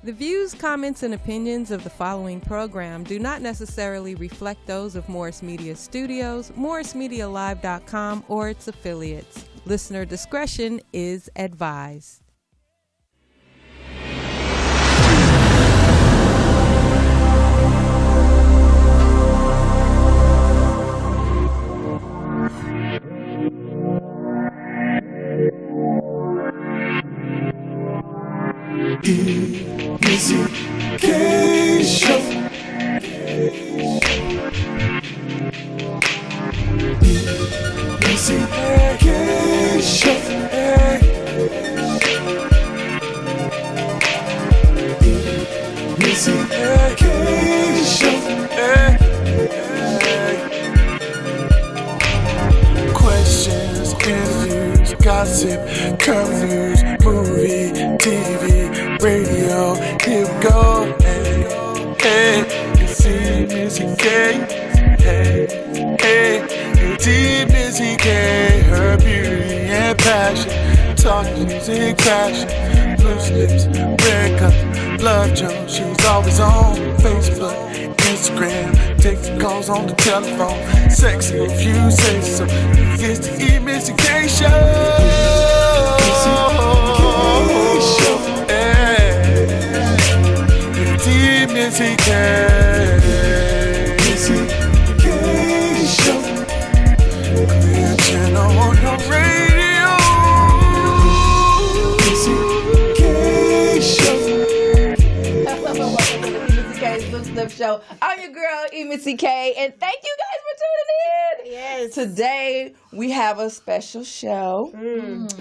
The views, comments, and opinions of the following program do not necessarily reflect those of Morris Media Studios, MorrisMediaLive.com, or its affiliates. Listener discretion is advised. EMissyK show. EMissyK show. EMissyK show. Questions, interviews, gossip, current news, movie, TV, radio, here we go. Hey, it's EMissyK. Hey, it's EMissyK. Her beauty and passion, talk music, passion, loose lips, red cup, love Jones. She's always on Facebook, Instagram, taking calls on the telephone. Sexy if you say so. It's the EMissyK show. EMissyK show. Clear channel on your radio. EMissyK show. Welcome to the EMissyK's Loose Lip Show. I'm your girl, EMissyK, and thank you guys for tuning in. Yes. Today, we have a special show.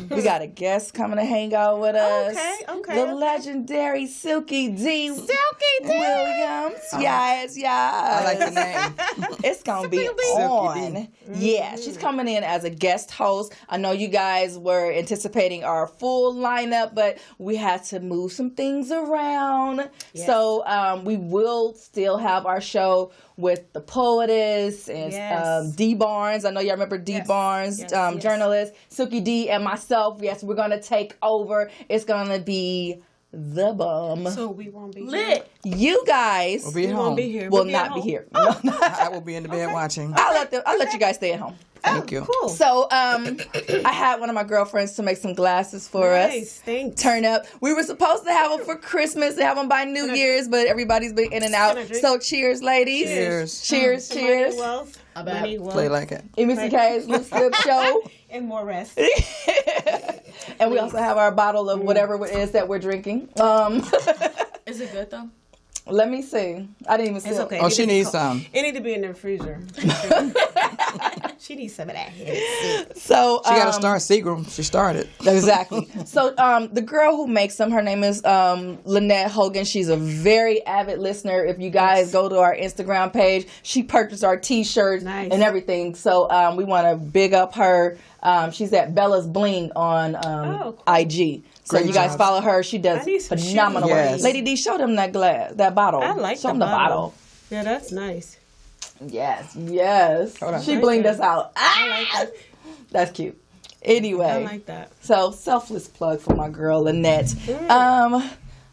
We got a guest coming to hang out with us. Okay. The legendary Silky D. Williams. Yes. I like the name. It's going to be on. Yeah, she's coming in as a guest host. I know you guys were anticipating our full lineup, but we had to move some things around. Yes. So we will still have our show with the poetess and D Barnes. I know y'all remember D Barnes, journalist, Silky D, and myself. Yes, we're going to take over. It's going to be the bum. So we won't be lit. You guys We'll be at home. will not be here. No. I will be in the bed watching. I'll let you guys stay at home. Thank you. Cool. So I had one of my girlfriends to make some glasses for us. Thanks. Turn up. We were supposed to have them for Christmas and have them by New Year's, but everybody's been in and out. So cheers, ladies. Cheers. Cheers. Money, wealth, Play like it. EMissyK's Loose Lip Show. and more rest. And we also have our bottle of whatever it is that we're drinking. Is it good though? Let me see. I didn't even see It's it. okay. Oh, she needs some. It need to be in the freezer. She needs some of that. So She got to start Seagram. She started. Exactly. So the girl who makes them, her name is Lynette Hogan. She's a very avid listener. If you guys go to our Instagram page, she purchased our T-shirts and everything. So we want to big up her. She's at Bella's Bling on IG. So Great you guys job. follow her. She does phenomenal work. Yes. Lady D, show them that bottle. I like show them the bottle. Yeah, that's nice. Yes. Hold on. She blinged us out. I like that. That's cute. Anyway. I like that. So, selfless plug for my girl, Lynette.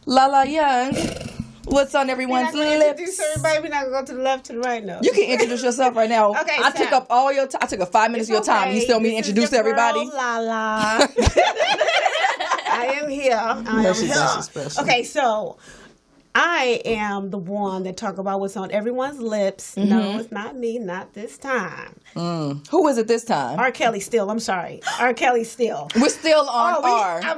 LaLa Young, what's on everyone's lips? Introduce everybody. We're not going to go to the left, to the right, no. You can introduce yourself right now. Okay, I took up all your time. I took up 5 minutes of your time. You still want me to introduce everybody? LaLa. I am here. She's special. Okay, so I am the one that talk about what's on everyone's lips. Mm-hmm. No, it's not me, not this time. Who is it this time? R. Kelly still. I'm sorry. R. Kelly still. We're still on R. I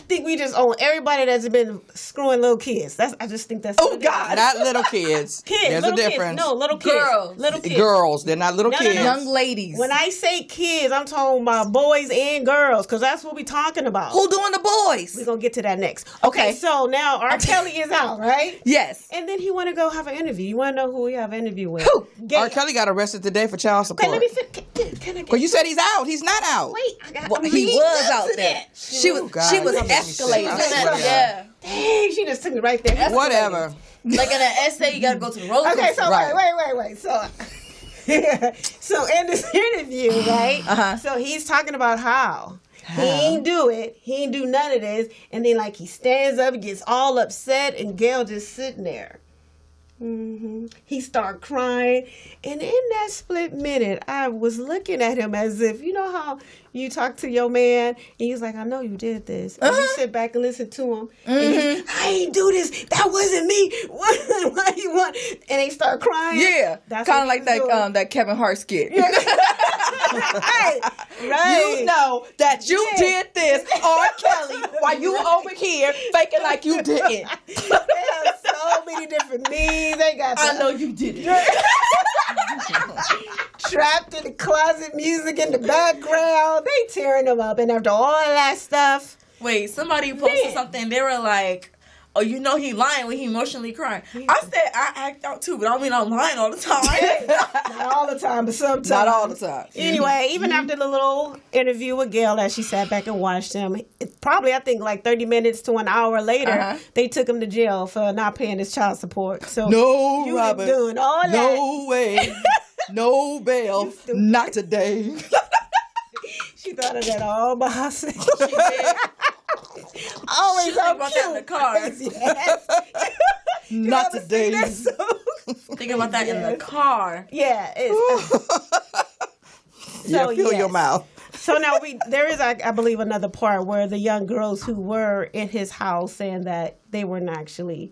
think we just own everybody that's been screwing little kids. I just think that's. Oh, God. Not little kids. There's little a difference. Kids. No, little kids. Girls. Little kids. Girls. They're not little kids. Young ladies. When I say kids, I'm talking about boys and girls, because that's what we're talking about. Who doing the boys? We're going to get to that next. Okay. So now R. Kelly is out, right? Yes. And then he want to go have an interview. You want to know who we have an interview with? Who? R. Kelly got arrested today for child support. Okay, let me fit. Can I get Well, you said he's out. He's not out. Wait, I got. Well, he was out there. She was God, she was you make me escalating. sick. I swear. Yeah. Dang, she just took me right there. Whatever. Like in an essay, you gotta go to the roller coaster. Okay, so Right. wait. So in this interview, right? Uh-huh. So he's talking about how He ain't do it. He ain't do none of this. And then like he stands up, gets all upset, and Gail just sitting there. He start crying, and in that split minute, I was looking at him as if, you know how you talk to your man, and he's like, I know you did this. And you sit back and listen to him. And I ain't do this. That wasn't me. Why you want? And they start crying. Yeah, kind of like that Kevin Hart skit. Right. You know that you did this, R. Kelly, while you over here faking like you didn't. They have so many different memes. They got I know you did it. Trapped in the closet, music in the background. They tearing them up, and after all that stuff, Wait, somebody posted something. They were like, "Oh, you know he lying when he emotionally crying." I said I act out too, but I don't mean I'm lying all the time. not all the time, but sometimes. Not all the time. Anyway, even after the little interview with Gail, as she sat back and watched him, probably I think like 30 minutes to an hour later, they took him to jail for not paying his child support. So No, you Robert. doing all that? No way. No bail. Not today. She thought of that all by herself. She did. Always She so think about that in the car. crazy. Yes. Not Ever today. seen that song? Thinking about that in the car. Yeah, it's. Yeah, fill your yes. mouth. So now there is, I believe, another part where the young girls who were in his house saying that they weren't actually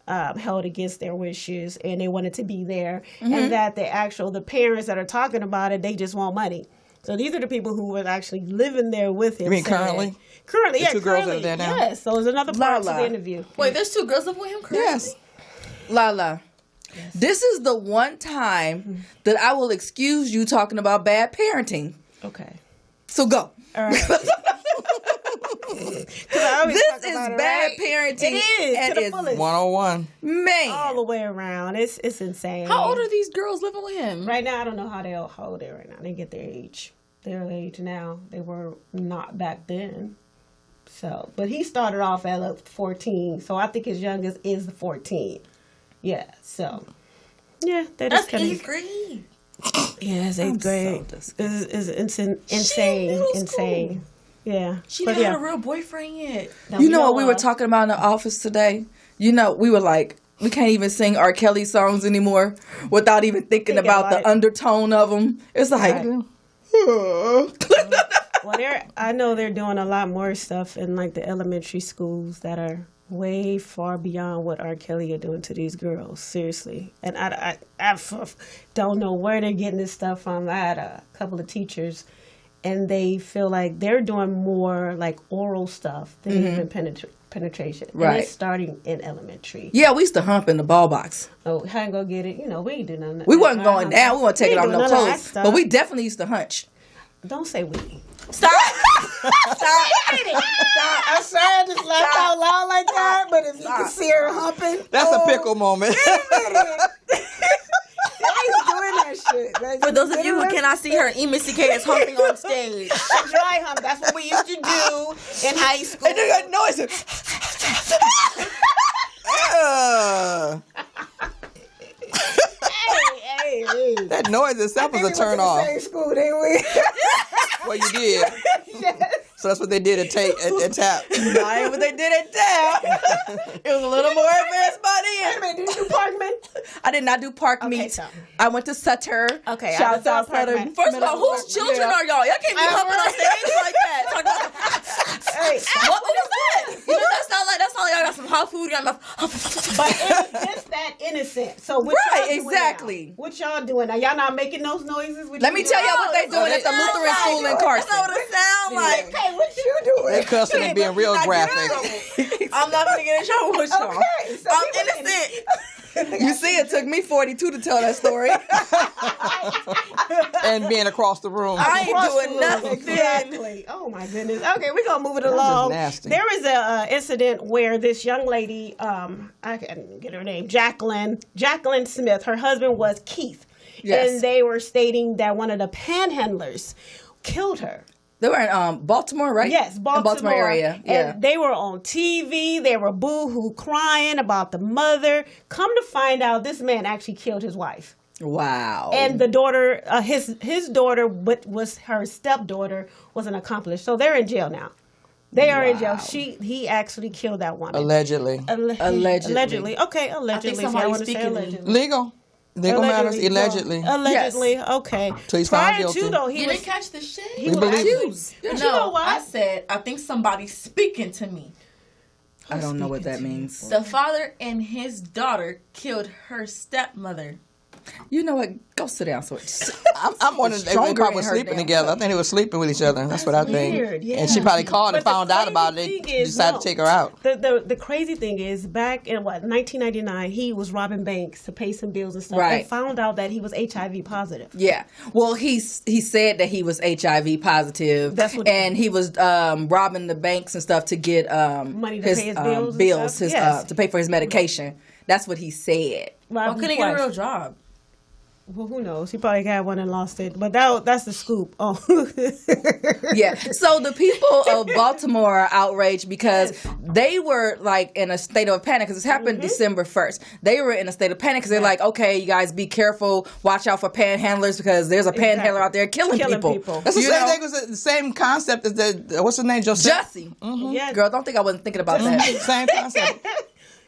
held against their wishes and they wanted to be there, and that the parents that are talking about it, they just want money. So these are the people who were actually living there with him. You mean currently? Currently, The yeah, two girls that currently, are there now? yes. So there's another part to LaLa. the interview. Wait, there's 2 girls living with him. Correct? Yes. LaLa. This is the one time that I will excuse you talking about bad parenting. Okay. So go. All right. This is bad parenting. It is, and to the it's fullest. 101. man. All the way around. It's insane. How old are these girls living with him? Right now, I don't know how old they're right now. They get their age. Their age now. They were not back then. So, but he started off at 14. So I think his youngest is 14. Yeah. So, yeah, That's kinda, 8th grade. Yeah, it's 8th grade. It's insane. Insane. Yeah. She But didn't yeah. have a real boyfriend yet. You know what we were talking about in the office today? You know, we were like, we can't even sing R. Kelly songs anymore without even thinking about the undertone of them. It's like, Well, I know they're doing a lot more stuff in like the elementary schools that are way far beyond what R. Kelly are doing to these girls. Seriously, and I don't know where they're getting this stuff from. I had a couple of teachers, and they feel like they're doing more like oral stuff than even penetration. Right. And it's starting in elementary. yeah, we used to hump in the ball box. Oh, how to go get it? You know, we ain't do nothing. We wasn't going down. We weren't taking off no clothes. Stuff. But we definitely used to hunch. Don't say we. Stop. I'm sorry I just laughed out loud like that, but if you can see her humping. That's a pickle moment. I was doing that shit. Like, For those of you who cannot see her, EMissyK is humping on stage. dry hump. That's what we used to do in high school. And they got noises. Hey. That noise itself is a turn off. Same school, didn't we? Well, you did. Yes. So that's what they did at Tap. No, I ain't what they did at Tap. It was a little more advanced by then. Wait, did you do Parkman? I did not do park meet. so. I went to Sutter. Okay, I Shouts was on out Sutter. Parkman. First of all, whose children are y'all? Y'all can't be humping on stage like that. Talk about Hey, what was that? You know, that's not like y'all got some hot food. Y'all got but it's just that innocent. So what Right, y'all doing exactly. now? What y'all doing now? Y'all not making those noises? Let me tell y'all what they doing at the Lutheran school in That's not Carson. what it sound like. Hey, what you doing? They cussing and being real graphic. I'm not gonna get in trouble with y'all. Okay, so I'm we looking- innocent. You see, it took me 42 to tell that story. And being across the room. I ain't Across the doing room, nothing. Exactly. Oh my goodness. Okay, we're gonna move it along. nasty. There was a incident where this young lady, I can't get her name, Jacqueline Smith. Her husband was Keith, Yes. and they were stating that one of the panhandlers killed her. They were in Baltimore, right? Yes, In Baltimore area. Yeah. And they were on TV. They were boo-hoo crying about the mother. Come to find out, this man actually killed his wife. Wow. And the daughter, his daughter, what was her stepdaughter, was an accomplice. So they're in jail now. They are in jail. He actually killed that woman. Allegedly. Allegedly. Okay, allegedly. I think somebody's speaking allegedly. Legal matters. Allegedly. Allegedly. Okay. So he's found Prior guilty. to though, You didn't catch the shit? he was accused. No, You know what? I said, I think somebody's speaking to me. I don't know what that means. The father and his daughter killed her stepmother. You know what? Go sit down. So I'm wondering if they Stronger probably in her sleeping damn together. I cup. think they were sleeping with each other. That's what I think. weird, yeah. And she probably called and But the found out crazy about it. thing They is, decided to take her out. The crazy thing is, back in 1999, he was robbing banks to pay some bills and stuff. Right. And found out that he was HIV positive. Yeah. Well, he said that he was HIV positive. That's what- and he was robbing the banks and stuff to get Money to pay his bills and stuff? his Yes. to pay for his medication. That's what he said. Why Robbed couldn't he get a real job? Well, who knows? He probably got one and lost it. But that's the scoop. Oh. Yeah. So the people of Baltimore are outraged because they were like in a state of panic because this happened December 1st. They were in a state of panic because they're like, okay, you guys be careful. Watch out for panhandlers because there's a panhandler out there killing people. That's the You same know? thing. Was the same concept as the what's his name? Joseph. Jussie. Yeah. Girl, don't think I wasn't thinking about that. Same concept.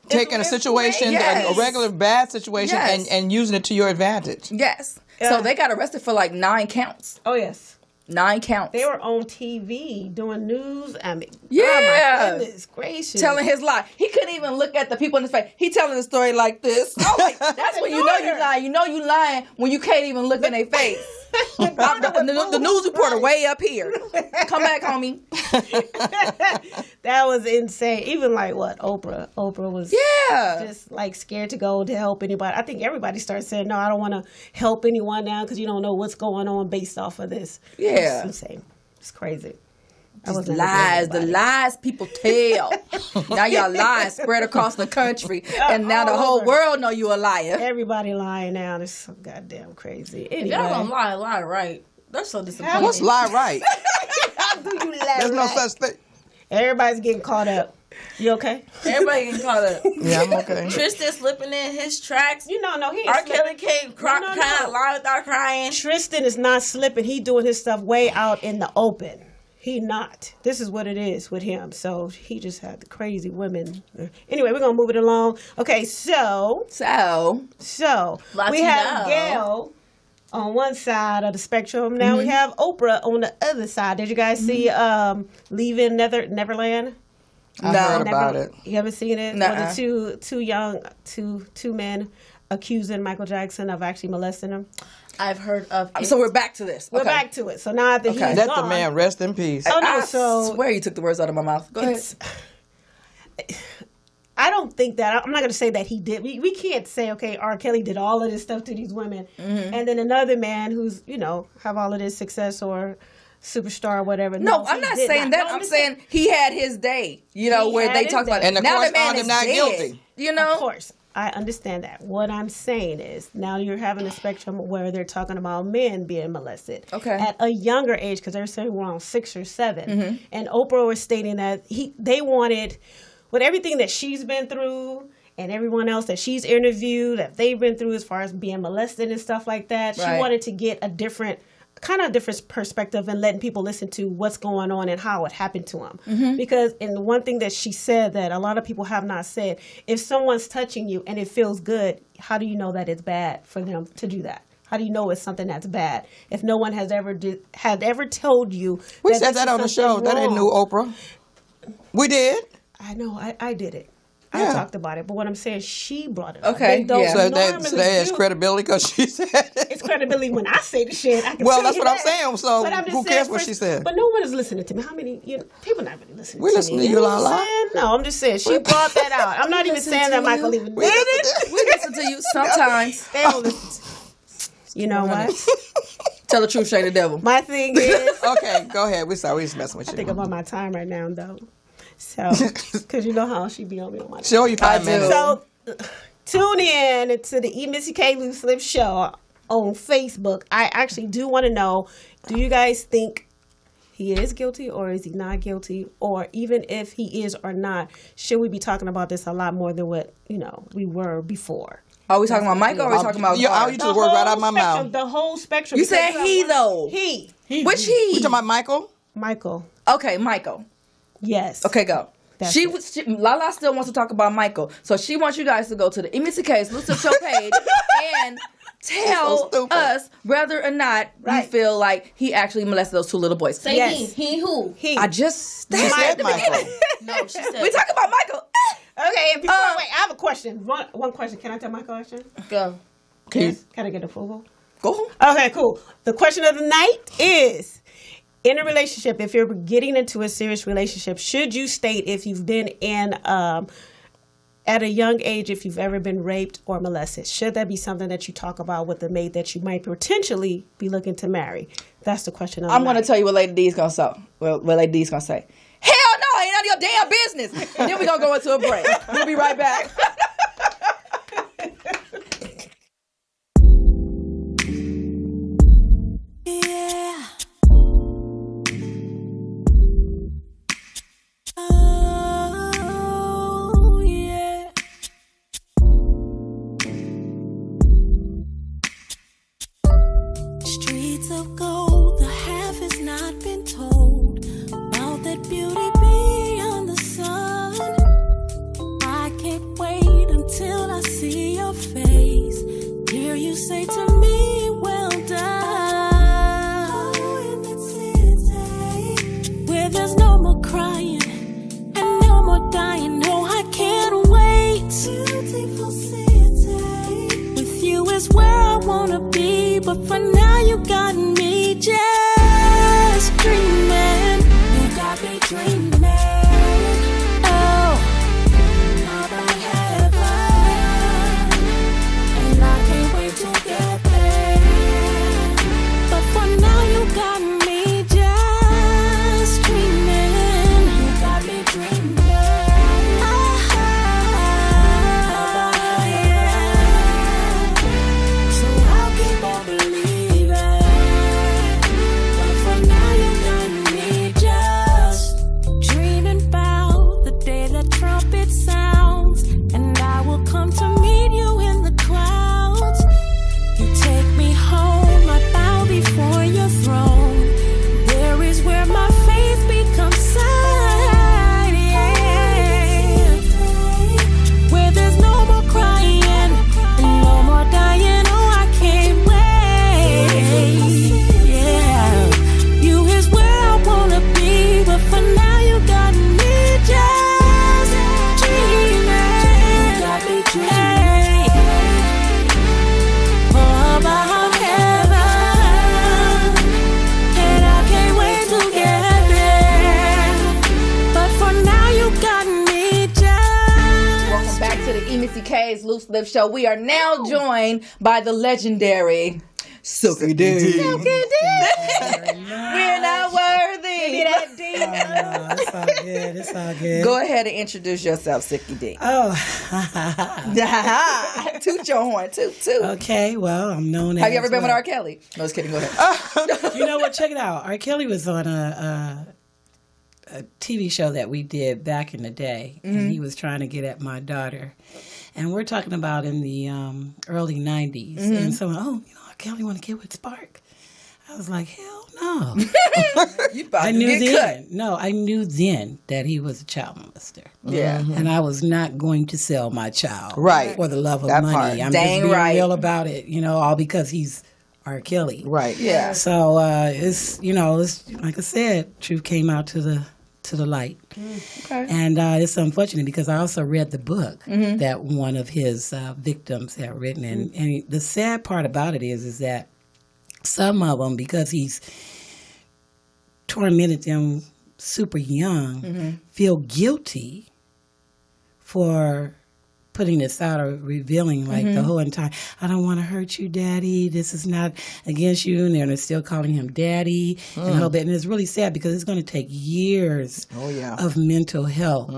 Taking a situation, Yes. a regular bad situation, Yes. and using it to your advantage. Yes. Yeah. So they got arrested for like 9 counts. Oh, yes. 9 counts. They were on TV doing news. I mean, Yeah. oh my goodness gracious. telling his lie. He couldn't even look at the people in his face. He telling the story like this. I'm like, that's when you know you lying. You know you lying when you can't even look in their face. The news reporter way up here. Come back, homie. That was insane. Even like what Oprah was just like scared to go to help anybody. I think everybody started saying, no, I don't want to help anyone now because you don't know what's going on based off of this. Yeah. It's insane. It's crazy. Just lies, the lies people tell. Now y'all lies spread across the country, and now the all whole over. world know you a liar. Everybody lying now. It's so goddamn crazy. Anyway. Y'all don't lie right. That's so disappointing. What's lie right? How do you lie There's no right? such thing. Everybody's getting caught up. You okay? Everybody getting caught up. Yeah, I'm okay. Tristan slipping in his tracks. No, he R. ain't Kelly slipping. came crying out loud without crying. Tristan is not slipping. He doing his stuff way out in the open. He not. This is what it is with him. So he just had the crazy women. Anyway, we're gonna move it along. Okay, so we have Gail on one side of the spectrum. Now we have Oprah on the other side. Did you guys see Leaving Neverland? I heard about it. You haven't seen it? Nuh-uh. Well, the two men accusing Michael Jackson of actually molesting him. I've heard of it. So we're back to this. We're Okay. back to it. So now that he's Let gone, the man rest in peace. Oh, no, I so swear you took the words out of my mouth. Go ahead. I don't think that. I'm not going to say that he did. We can't say, okay, R. Kelly did all of this stuff to these women, and then another man who's, have all of this success or superstar or whatever. No, he I'm not did saying that. No, I'm saying he had his day, where had they his talk about day. it. And the Now courts the man found is him not dead, guilty. Of course. I understand that. What I'm saying is now you're having a spectrum where they're talking about men being molested at a younger age because they're saying around 6 or 7. And Oprah was stating that they wanted, with everything that she's been through and everyone else that she's interviewed that they've been through as far as being molested and stuff like that, she wanted to get a different perspective and letting people listen to what's going on and how it happened to them. Because in one thing that she said that a lot of people have not said, if someone's touching you and it feels good, how do you know that it's bad for them to do that? How do you know it's something that's bad if no one has ever told you? We said that on the show. That ain't new, Oprah. We did. I know. I did it. Yeah. I talked about it, but what I'm saying, she brought it up. Okay, They don't yeah. So normally that has do. credibility because she said it. It's credibility when I say the shit. I can Well, tell that's you what I'm that. saying. So But I'm just who saying cares what first- she said? But no one is listening to me. How many people not really listening We to listen me? to you, know what I'm LaLa. saying? No, I'm just saying she brought that out. I'm not even listen saying to that Michael you. even We did listen it. to- We listen to you sometimes. They don't listen to- You know what? Tell the truth, shame the devil. My thing is, Okay, go ahead. We sorry. We just messing with you. I think I'm on my time right now, though. So, because you know how she be on me on my time. Show you 5 minutes. So, tune in to the EMissyK Loose Lip Show on Facebook. I actually do want to know, do you guys think he is guilty or is he not guilty? Or even if he is or not, should we be talking about this a lot more than what, we were before? Are we talking about Michael or are we talking about I'll use the word right out of my mouth. The whole spectrum. You said he, though. He. Which he? We talking about Michael? Michael. Okay, Michael. Yes. Okay, go. That's She it. LaLa still wants to talk about Michael, so she wants you guys to go to the EMissyK Lucid Show page and tell us whether or not you feel like he actually molested those two little boys. Say Yes. he who? He. I just You said the Michael. beginning. No, she said. We talk about Michael. Okay, and before, wait, I have a question. One question. Can I tell my question? Go. Okay. Can I get approval? Go. Okay, cool. The question of the night is, in a relationship, if you're getting into a serious relationship, should you state if you've been in, at a young age, if you've ever been raped or molested? Should that be something that you talk about with the mate that you might potentially be looking to marry? That's the question of the I'm night. going to tell you what Lady D's going to say. What Lady D's going to say. Hell no, ain't none of your damn business. And then we're going to go into a break. We'll be right back. Yeah. Oh, yeah. Streets of gold, the half has not been told about that beauty beyond the sun. I can't wait until I see your face. Hear you say to me, well done. Oh, in that city where there's no more crying and no more dying. No, I can't wait. Beautiful city. With you is where I wanna be, but for now you got me just dreaming. You got me dreaming. Oh, about heaven, and I can't wait to get there. But for now you got me just dreaming. You got me dreaming. About heaven, so I'll keep on believing. But for now you got me just dreaming about the day the trumpet sounds, and I will come to meet you in the clouds. You take me home, I bow before your throne. There is where my faith becomes sight, yeah. Where there's no more crying and no more dying. Oh, I can't wait. Yeah, you is where I wanna be, but for now you got me just dreaming. You got me dreaming. Oh, about heaven, and I can't wait to get there. But for now you got me just. Welcome back to the EMissyK's Loose Lip Show. We are now joined by the legendary Silky D. Silky D. We're not worthy. It's all good. It's all good. Go ahead and introduce yourself, Silky D. Oh, Toot your horn, toot. okay. Well, I'm known as. Have you ever been with R. Kelly? No, just kidding. Go ahead. You know what? Check it out. R. Kelly was on a TV show that we did back in the day, and he was trying to get at my daughter. And we're talking about in the early 90s. And someone, R. Kelly want to get with Spark. I was like, hell no. You about I to knew get then. cut. No, I knew then that he was a child molester. Yeah. And I was not going to sell my child Right. for the love of That money. part. I'm Dang just being right. real about it, all because he's R. Kelly. Right. Yeah. So it's it's like I said, truth came out to the light. Okay. And it's unfortunate because I also read the book that one of his victims had written, and the sad part about it is that some of them, because he's tormented them super young, feel guilty for putting this out or revealing the whole entire, I don't want to hurt you, Daddy. This is not against you. And they're still calling him Daddy and a whole bit. And it's really sad because it's going to take years of mental health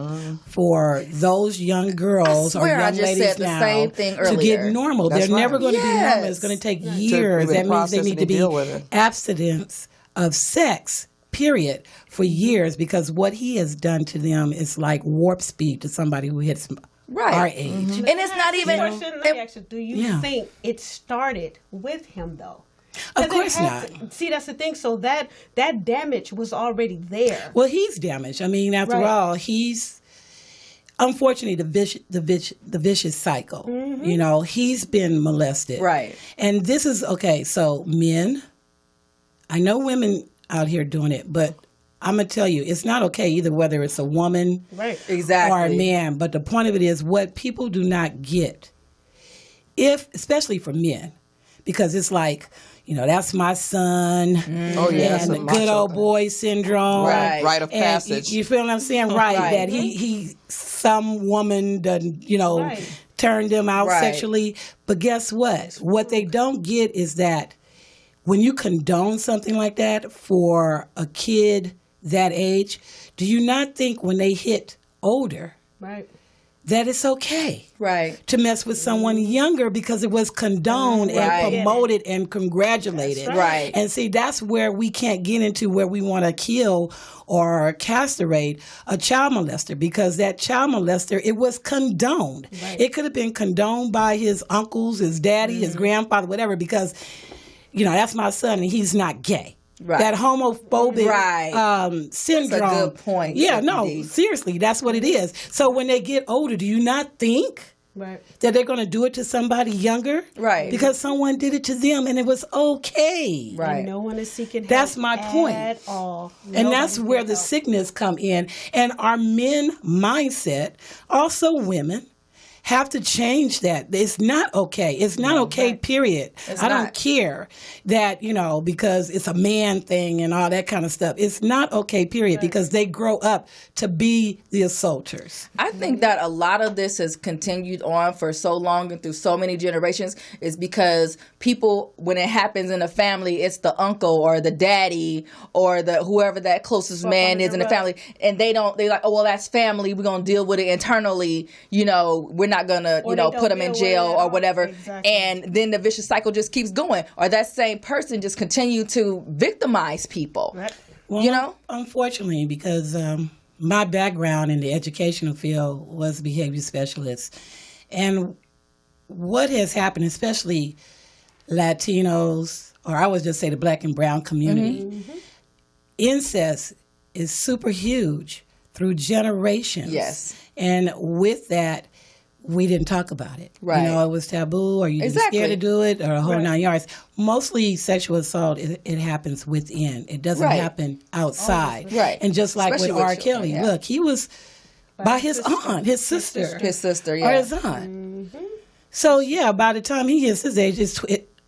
for those young girls or swear I young just ladies said the now same thing to earlier. get normal. That's They're never right. going to be normal. Yes. It's going to take years. To That means they process need and to be deal with it. abstinence of sex, period, for years, because what he has done to them is like warp speed to somebody who hits our age. And it's not even. Do you think it started with him though? Of course not. See, that's the thing. So that damage was already there. Well, he's damaged. I mean, after all, he's unfortunately the vicious cycle. You know, he's been molested. Right. And this is okay. So men, I know women out here doing it, but I'm gonna tell you, it's not okay either whether it's a woman, or a man. But the point of it is, what people do not get, especially for men, because it's like, you know, that's my son. Oh, yeah. And the good old boy syndrome. Right of passage. You feel what I'm saying? Right. That he some woman done, you know, turned them out sexually. But guess what? What they don't get is that when you condone something like that for a kid that age, do you not think when they hit older that it's okay to mess with someone younger because it was condoned and promoted and congratulated? And see, that's where we can't get into where we want to kill or castrate a child molester, because that child molester, it was condoned. It could have been condoned by his uncles, his daddy, his grandfather, whatever, because, you know, that's my son and he's not gay. That homophobic syndrome. That's a good point. Yeah, no, seriously, that's what it is. So when they get older, do you not think that they're going to do it to somebody younger? Because someone did it to them and it was okay. And no one is seeking help. That's my point. At all. And that's where the sickness come in. And our men mindset, also women, have to change that. It's not okay. It's not okay, period. I don't care that, you know, because it's a man thing and all that kind of stuff. It's not okay, period, because they grow up to be the assaulters. I think that a lot of this has continued on for so long and through so many generations is because people, when it happens in a family, it's the uncle or the daddy or the whoever that closest man is in the family, and they're like, oh, well, that's family. We're going to deal with it internally. You know, we're not gonna, you know, put them in jail or whatever. And then the vicious cycle just keeps going. Or that same person just continue to victimize people. Well, you know? Unfortunately, because my background in the educational field was behavior specialist. And what has happened, especially Latinos, or I would just say the black and brown community, incest is super huge through generations. And with that, we didn't talk about it. You know, it was taboo, or you were scared to do it, or a whole 9 yards. Mostly sexual assault, it happens within. It doesn't happen outside. And just like especially with R. Kelly, look, he was by his aunt, his sister. Or his aunt. So, yeah, by the time he gets his age,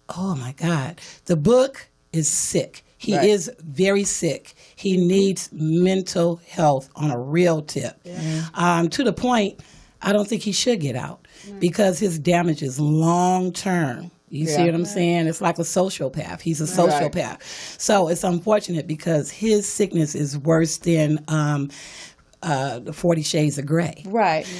oh, my God. The book is sick. He is very sick. He needs mental health on a real tip. To the point, I don't think he should get out because his damage is long term. You see what I'm saying? It's like a sociopath. He's a sociopath. So it's unfortunate because his sickness is worse than 40 Shades of Grey.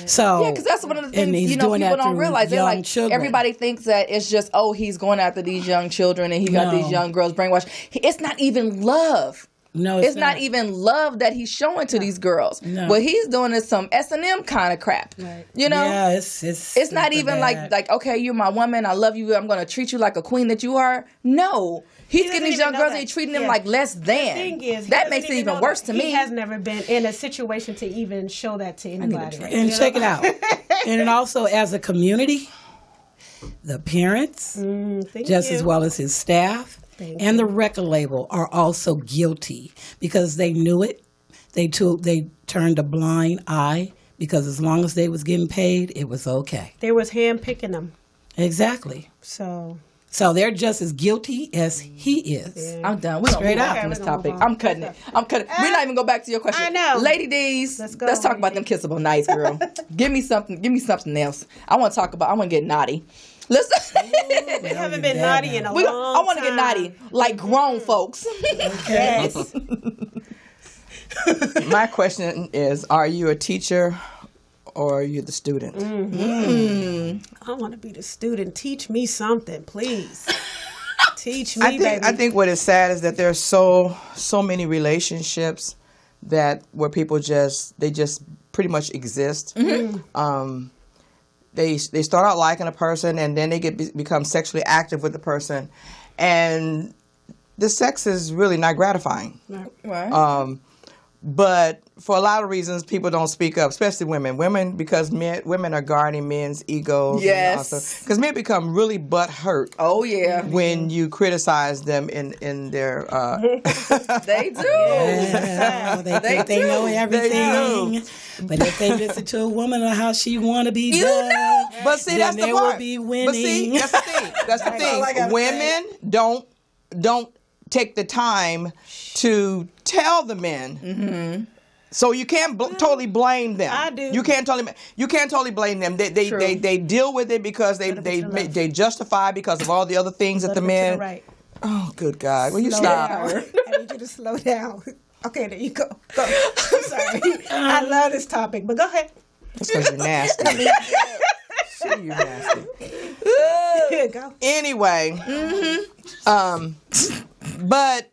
So because that's one of the things, you know, people don't realize. They're like, everybody thinks that it's just, oh, he's going after these young children and he got these young girls brainwashed. It's not even love. No, it's not even love that he's showing to these girls. What he's doing is some S&M kind of crap. You know? Yeah, it's not even like, okay, you're my woman, I love you, I'm going to treat you like a queen that you are. No. He's getting these young girls and he's treating them like less than. The thing is, that makes it even worse to me. He has never been in a situation to even show that to anybody. And check it out. And also as a community, the parents, as well as his staff, and the record label are also guilty because they knew it. They turned a blind eye because as long as they was getting paid, it was okay. They was handpicking them. Exactly. So they're just as guilty as he is. I'm done. We're straight out on this topic. I'm cutting it. We're not even go back to your question. I know. Lady D's, let's talk about them kissable nights, girl. Give me something else. I want to get naughty. Listen, we haven't been naughty in a long time. I want to get naughty, like grown folks. Okay. My question is, are you a teacher or are you the student? I want to be the student. Teach me something, please. Teach me, baby. I think what is sad is that there's so many relationships where people just pretty much exist. they start out liking a person, and then they become sexually active with the person, and the sex is really not gratifying. Right. But for a lot of reasons, people don't speak up, especially women. Women are guarding men's egos. Yes. Because men become really butthurt. Oh yeah. When you criticize them in their. They do. Yeah, they think they know everything. But if they listen to a woman on how she want to be done, but see, then that's the they part. will be winning. But see, that's the thing. That's the thing. Women don't take the time to tell the men. Mm-hmm. So you can't totally blame them. I do. You can't totally blame them. They deal with it because they justify because of all the other things that the men. Right. Oh, good God! Will you Slow stop? down. I need you to slow down. Okay, there you go. I'm sorry. I love this topic, but go ahead. That's because you're nasty. You're nasty. Here you go. Anyway, but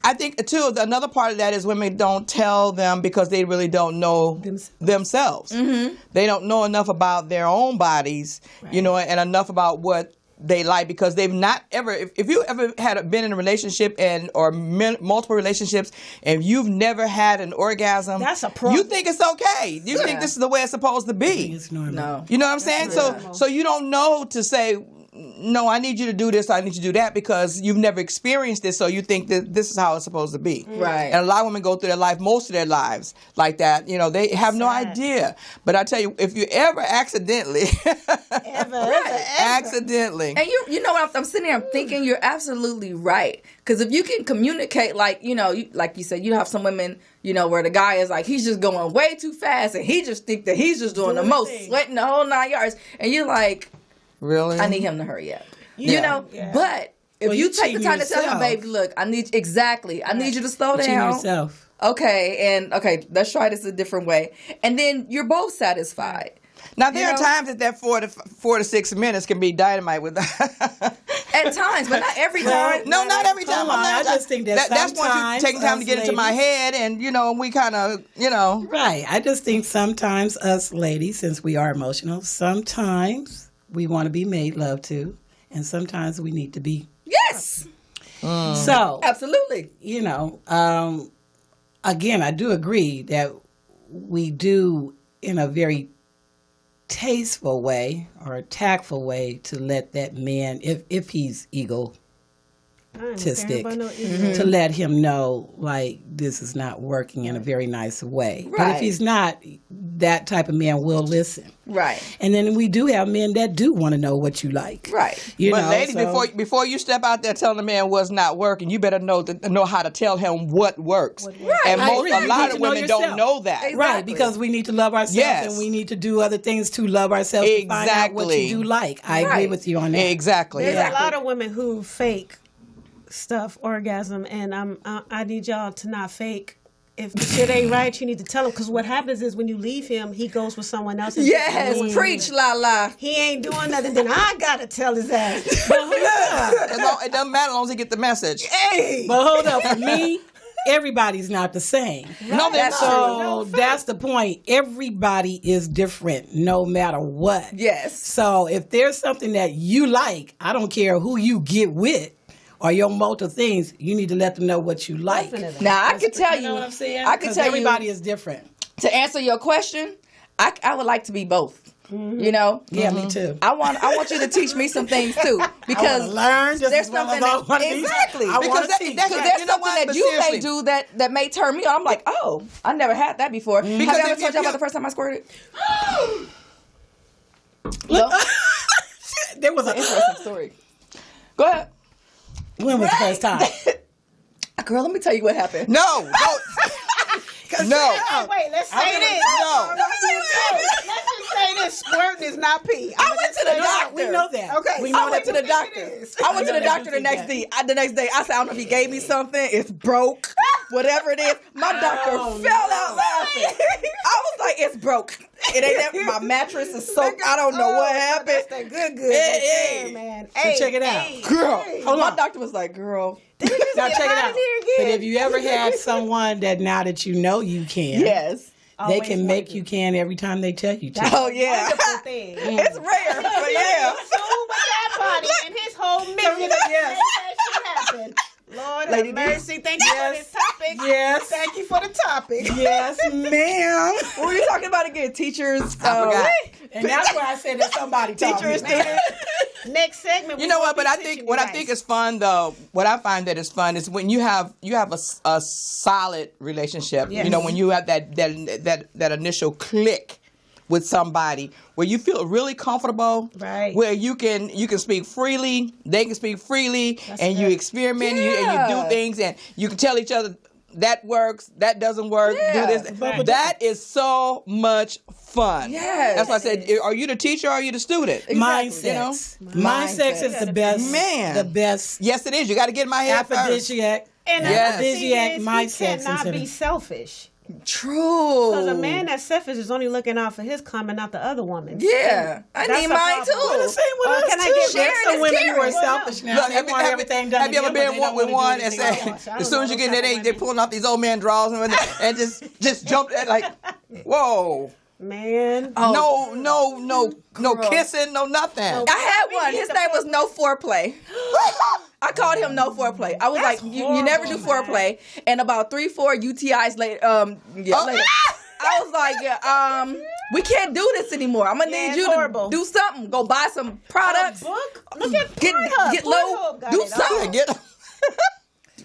I think too another part of that is women don't tell them because they really don't know themselves. Mm-hmm. They don't know enough about their own bodies, right. And enough about what they like, because they've not ever. If you ever been in a relationship or multiple relationships and you've never had an orgasm, that's a problem. You think it's okay. You think this is the way it's supposed to be. It's normal. No. You know what I'm saying? So you don't know to say, no, I need you to do this, I need you to do that, because you've never experienced this, so you think that this is how it's supposed to be. Right. And a lot of women go through their life, most of their lives, like that. They have no idea. But I tell you, if you ever accidentally, accidentally. And you know what, I'm sitting there, I'm thinking you're absolutely right. Because if you can communicate, like you said, you have some women, where the guy is like, he's just going way too fast, and he just think that he's just doing the most, sweating the whole 9 yards. And you're like, really? I need him to hurry up. Yeah. But if you take the time to tell him, baby, look, I need you to slow down. Yourself. Okay, let's try this a different way. And then you're both satisfied. Now, there are times that 4 to 6 minutes can be dynamite with at times, but not every time. No, not every time. I just think that's once you taking time to get into my head, and we kind of, Right. I just think sometimes us ladies, since we are emotional, sometimes we want to be made love to, and sometimes we need to be. Yes. So absolutely. Again, I do agree that we do, in a very tasteful way or a tactful way, to let that man, if he's egotistic, to let him know, like, this is not working in a very nice way. Right. But if he's not, that type of man will listen. Right. And then we do have men that do want to know what you like. Right. But ladies, before you step out there telling the man what's not working, you better know how to tell him what works. Right. And a lot of women don't know that. Exactly. Right, because we need to love ourselves, and we need to do other things to love ourselves to find out what you do like. I agree with you on that. Exactly. There's a lot of women who fake stuff, orgasm, and I need y'all to not fake. If the shit ain't right, you need to tell him, because what happens is when you leave him, he goes with someone else. Yes, preach, LaLa. He ain't doing nothing, then I gotta tell his ass. It doesn't matter as long as he get the message. Hey, but hold up, for me, everybody's not the same. No, that's so that's the point. Everybody is different, no matter what. Yes. So if there's something that you like, I don't care who you get with, or your multiple things, you need to let them know what you like. Now, I can tell you. You know what I'm saying? I can tell everybody is different. To answer your question, I would like to be both. Mm-hmm. Yeah, me too. I want you to teach me some things too, because learn. There's something exactly because there's something that you may do that may turn me on. I'm like, oh, I never had that before. Have I ever told you about the first time I squirted? Look, there was an interesting story. Go ahead. When was the first time? Girl, let me tell you what happened. No. No. Wait, let's say this. No. Let's just say this. Squirting is not pee. I went to the doctor. We know that. Okay. I went to the doctor. I went to the doctor the next day. I said, I don't know if he gave me something. It's broke. Whatever it is. My doctor fell out laughing. I was like, it's broke. It ain't that. My mattress is soaked. I don't know what happened. That's that good. Hey, man. So check it out. Girl. Hold my on. doctor was like, girl. Now check it out. But if you ever had someone that now that you know you can. Yes. They can make you can every time they tell you to. That's Oh, a yeah. wonderful thing. It's rare, but yeah. Soon with that body and his whole mission to make that shit happen. Lord have mercy. Thank you for this topic. Yes. Thank you for the topic. Yes, ma'am. What were you talking about again? Teachers. I forgot. And that's why I said that somebody taught me. Next segment. You know what? But I think what I think is fun though. What I find that is fun is when you have a solid relationship. Yes. You know, when you have that initial click with somebody where you feel really comfortable, Right. where you can speak freely, they can speak freely, and you experiment and you do things, and you can tell each other that works, that doesn't work, do this. That is so much fun. Yes. That's why I said, are you the teacher or are you the student? Mindset. You know? Mindset is the best. Man. The best. Yes, it is. You got to get in my head first. Aphrodisiac. And Yes. another thing Aphrodisiac is, mindset. he cannot be selfish. True. Because a man that's selfish is only looking out for his karma, not the other woman. Yeah. I That's need a mine too. problem. Can I get Sharon some is women caring. who are selfish now? Look, They want everything done. have you ever to them, been but they don't with wanna one do and anything say, else. as soon as you get in there, they pulling off these old man drawers and just jump at like, whoa. Man. No kissing, no nothing. I had one. His name was No Foreplay. I called him No Foreplay. I was like, you never do foreplay. And about 3-4 UTIs later, later, I was like, we can't do this anymore. I'm gonna need you to do something. Go buy some products. Book? Look at Get low. Do something.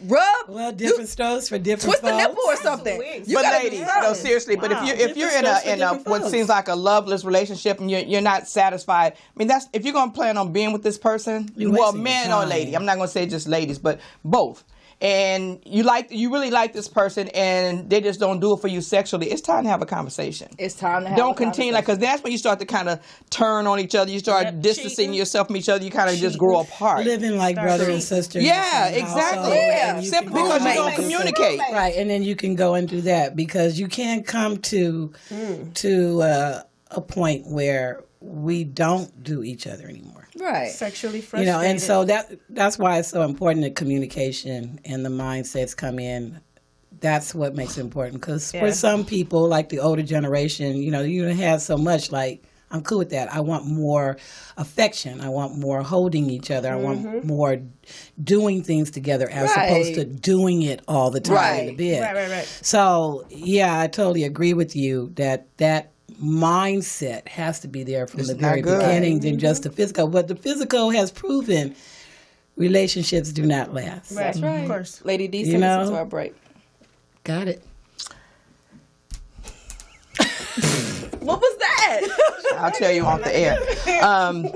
Rub. Well, different strokes for different Twist the folks. nipple or something. You But gotta ladies, do no, something. seriously. But if you're in a what folks. seems like a loveless relationship and you're not satisfied, I mean that's if you're gonna plan on being with this person, You're well, wasting man your or time. lady. I'm not gonna say just ladies, but both. And you really like this person, and they just don't do it for you sexually. It's time to have a conversation. It's time to have Don't continue because that's when you start to kind of turn on each other. You start distancing yourself from each other. You kind of just grow apart. Living like brother and sister. in the Yeah, same exactly. household, Yeah. and you Simply can because you go don't into- communicate. Right, and then you can go and do that because you can't come to a point where we don't do each other anymore. Right. Sexually You frustrated. know, and so that's why it's so important that communication and the mindsets come in. That's what makes it important because for some people, like the older generation, you know, you have so much like, I'm cool with that. I want more affection. I want more holding each other. I want more doing things together as opposed to doing it all the time in the bed. Right. So, yeah, I totally agree with you that mindset has to be there from the very beginning than just the physical. But the physical has proven relationships do not last. Right. That's right. Of course. Lady D, You send us know? to our break. Got it. What was that? I'll tell you off the air.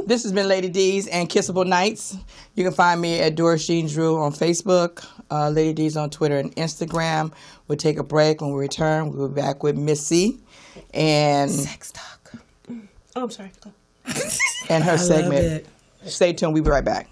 This has been Lady D's and Kissable Nights. You can find me at Doris Jean Drew on Facebook, Lady D's on Twitter and Instagram. We'll take a break. When we return, we'll be back with Missy and Sex talk. Oh, I'm sorry. Go. and her I love segment. it. Stay tuned. We'll be right back.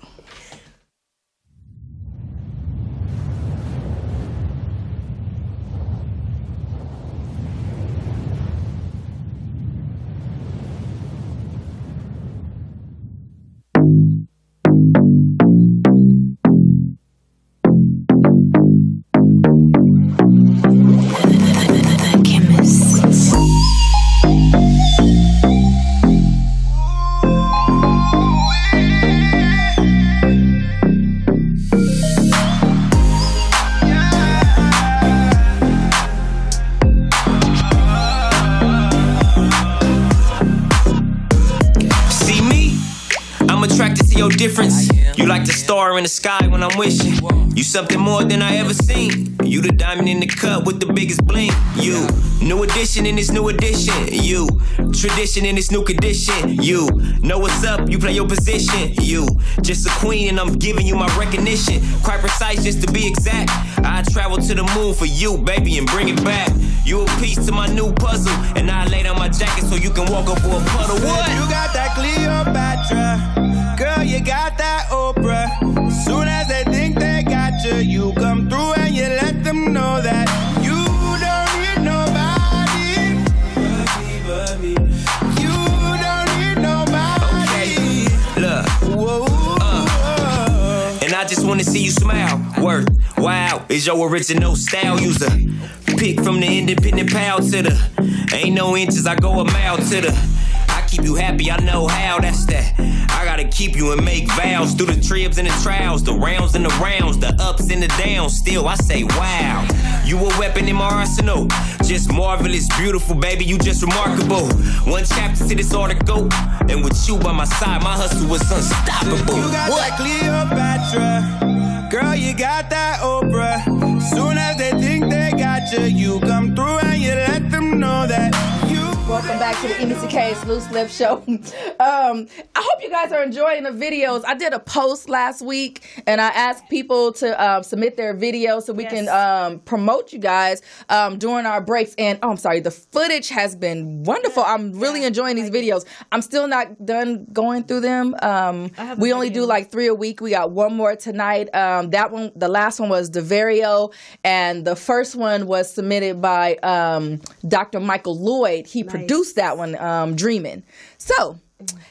See me? I'm attracted to your difference. You like the star in the sky when I'm wishing. You something more than I ever seen. You the diamond in the cup with the biggest bling. You new edition in this new edition. You tradition in this new condition. You know what's up, you play your position. You just a queen and I'm giving you my recognition. Quite precise just to be exact. I travel to the moon for you, baby, and bring it back. You a piece to my new puzzle, and I lay down my jacket so you can walk over a puddle. What? You got that Cleopatra, girl, you got that Oprah. As soon as they think they got you, you come through and you let them know that you don't need nobody but me. You don't need nobody. Okay, look. Whoa. And I just wanna see you smile. Worth, wow, is your original style user. pick from the independent pal to the ain't no inches, I go a mile to the I keep you happy, I know how, that's that. I gotta keep you and make vows through the tribs and the trials, the rounds and the rounds, the ups and the downs. Still, I say, wow, you a weapon in my arsenal. Just marvelous, beautiful, baby, you just remarkable. One chapter to this article, and with you by my side, my hustle was unstoppable. You got that Cleopatra, girl, you got that Oprah. Soon as they think they got you, you come through and you let them know that you. Welcome back to the EMissyK's Loose Lip Show. I hope you guys are enjoying the videos. I did a post last week, and I asked people to submit their videos so we can promote you guys during our breaks. And the footage has been wonderful. I'm really enjoying these videos. I'm still not done going through them. We only do like 3 a week. We got one more tonight. That one, the last one was DeVario, and the first one was submitted by Dr. Michael Lloyd. He produced that one, Dreaming. So,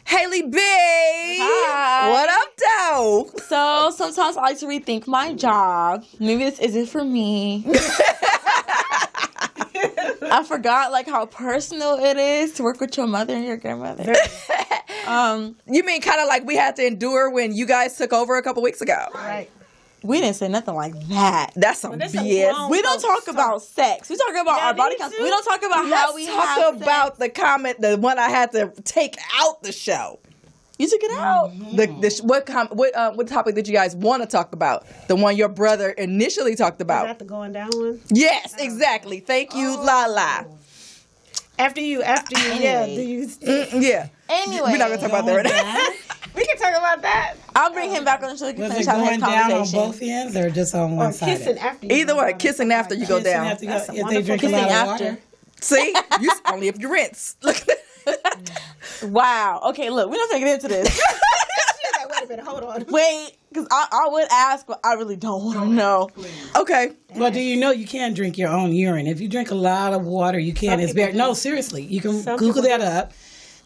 Hailey B. Hi. What up, though? So sometimes I like to rethink my job. Maybe this isn't for me. I forgot like how personal it is to work with your mother and your grandmother. You mean kind of like we had to endure when you guys took over a couple weeks ago? Right. We didn't say nothing like that. That's some BS. We don't talk about sex. We talk about our body counts. We don't talk about how we Let's talk about the comment, the one I had to take out the show. You took it out. What topic did you guys want to talk about? The one your brother initially talked about. Is that the going down one? Yes, exactly. Thank you, LaLa. After you, yeah. Yeah. Anyway. We're not going to talk about that right now. We can talk about that. I'll bring him back on the show. Was it going down on both ends or just on one side? Kissing after you. Either way, kissing after you go down. If they drink a lot of water. See? Only if you rinse. Look. Wow. Okay, look, we're not taking into this. Wait a minute, hold on. Wait, because I would ask, but I really don't want to know. Okay. Well, do you know you can drink your own urine? If you drink a lot of water, you can. No, seriously. You can Google that up.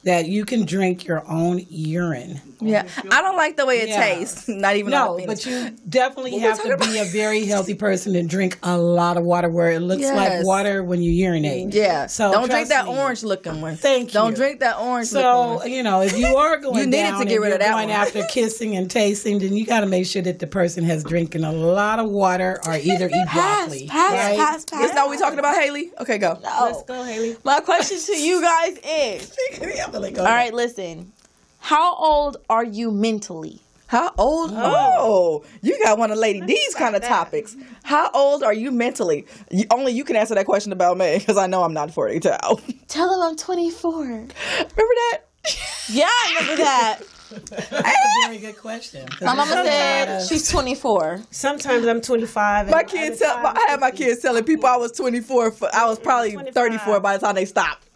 That you can drink your own urine. Yeah. I don't like the way it tastes. Not even No, but you definitely have to be a very healthy person and drink a lot of water where it looks like water when you urinate. Yeah. So don't drink that orange looking one. Thank you. Don't drink that orange looking one. So, if you are going you needed to get rid of that going one. after kissing and tasting, then you got to make sure that the person has drinking a lot of water or either eat broccoli. Pass. Is that what we're talking about, Hailey? Okay, go. No. Let's go, Hailey. My question to you guys is, all right, listen. How old are you mentally? How old? Oh, you got one of Lady D's kind of topics. How old are you mentally? Only you can answer that question about me because I know I'm not 42. Tell them I'm 24. Remember that? Yeah, I remember that. That's a very good question. My mama said she's 24. Sometimes I'm 25. My kids I had my kids telling people I was 24. I was probably 34 by the time they stopped.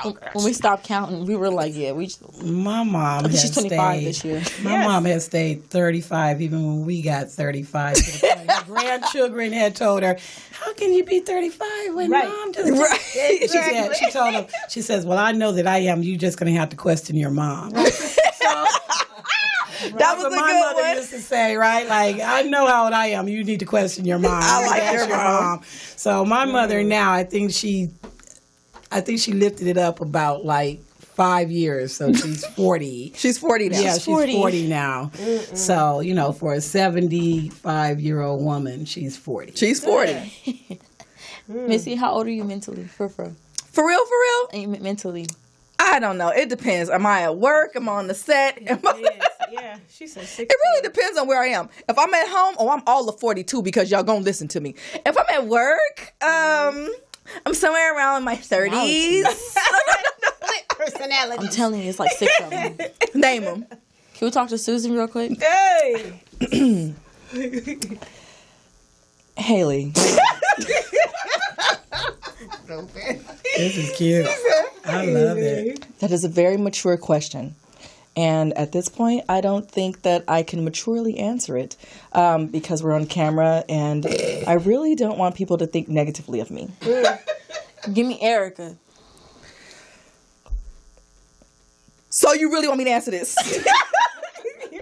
When we stopped counting, we were like, my mom has she's 25 stayed, this year. My mom has stayed 35 even when we got 35. To the point her grandchildren had told her, how can you be 35 when mom just... Right. Exactly. She told them, she says, well, I know that I am. You're just going to have to question your mom. That was a my good mother one. used to say, right? Like, I know how old I am. You need to question your mom. I like your mom. So my mother now, I think she lifted it up about like 5 years. So she's 40. She's 40 now. Yeah, she's 40 now. So, for a 75-year-old woman, she's 40. She's 40. Missy, how old are you mentally? For real? For real? And you mentally? I don't know. It depends. Am I at work? Am I on the set? Yeah, she said 60. It really depends on where I am. If I'm at home, I'm all of 42 because y'all gonna listen to me. If I'm at work, I'm somewhere around in my 30s. Personality. I'm telling you, it's like 6 of them. Name them. Can we talk to Susan real quick? Hey. Hailey. This is cute. I love it. That is a very mature question. And at this point, I don't think that I can maturely answer it because we're on camera and I really don't want people to think negatively of me. Give me Erica. So you really want me to answer this?